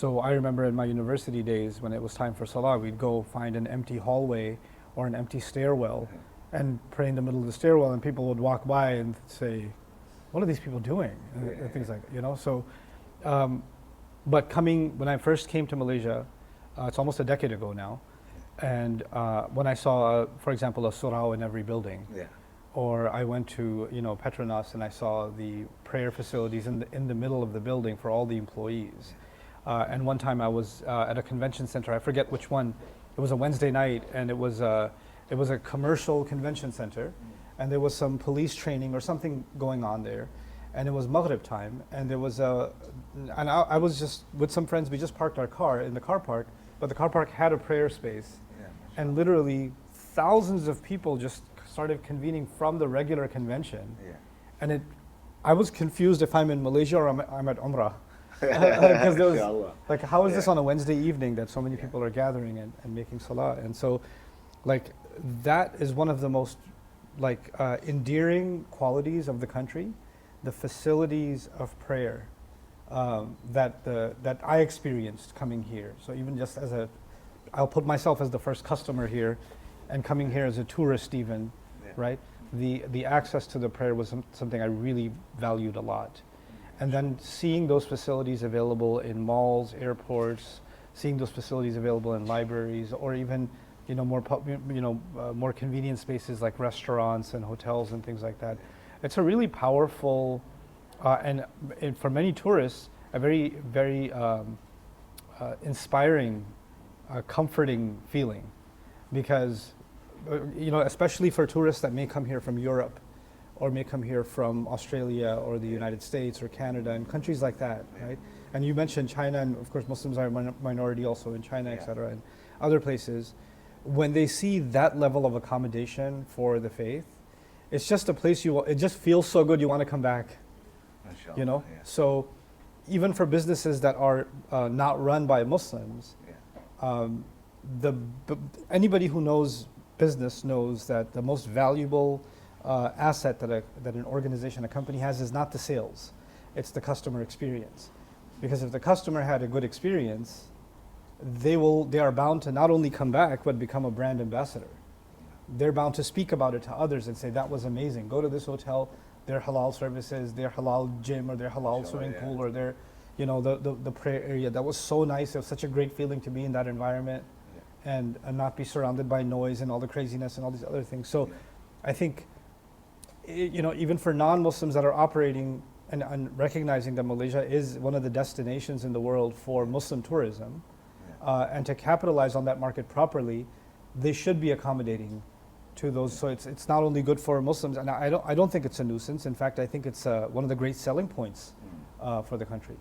So I remember in my university days when it was time for Salah, we'd go find an empty hallway or an empty stairwell and pray in the middle of the stairwell, and people would walk by and say, what are these people doing? And things like, so, but when I first came to Malaysia, it's almost a decade ago now, and when I saw, for example, a surau in every building, or I went to, Petronas and I saw the prayer facilities in the middle of the building for all the employees. And one time I was at a convention center, I forget which one, it was a Wednesday night, and it was a commercial convention center, and there was some police training or something going on there, and it was Maghrib time, and there was and I was just with some friends, we just parked our car in the car park, but the car park had a prayer space, and literally thousands of people just started convening from the regular convention, and I was confused if I'm in Malaysia or I'm at Umrah. Because there was, like, how is this on a Wednesday evening that so many people are gathering and making salah? And so, like, that is one of the most, like, endearing qualities of the country, the facilities of prayer that I experienced coming here. So even just I'll put myself as the first customer here, and coming here as a tourist even, right? The access to the prayer was something I really valued a lot. And then seeing those facilities available in malls, airports, seeing those facilities available in libraries, or even, more convenient spaces like restaurants and hotels and things like that. It's a really powerful, and for many tourists, a very, very inspiring, comforting feeling, because, especially for tourists that may come here from Europe, or may come here from Australia or the United States or Canada and countries like that, right? And you mentioned China, and of course Muslims are a minority also in China, etc., and other places. When they see that level of accommodation for the faith, it's just a place it just feels so good you want to come back, So even for businesses that are not run by Muslims, anybody who knows business knows that the most valuable asset that an organization, a company has is not the sales, it's the customer experience. Because if the customer had a good experience, they are bound to not only come back, but become a brand ambassador. They're bound to speak about it to others and say, that was amazing. Go to this hotel, their halal services, their halal gym, or their halal swimming pool, or their, the prayer area. That was so nice. It was such a great feeling to be in that environment and not be surrounded by noise and all the craziness and all these other things. So I think, even for non-Muslims that are operating and recognizing that Malaysia is one of the destinations in the world for Muslim tourism, and to capitalize on that market properly, they should be accommodating to those. So it's not only good for Muslims, and I don't think it's a nuisance. In fact, I think it's one of the great selling points for the country.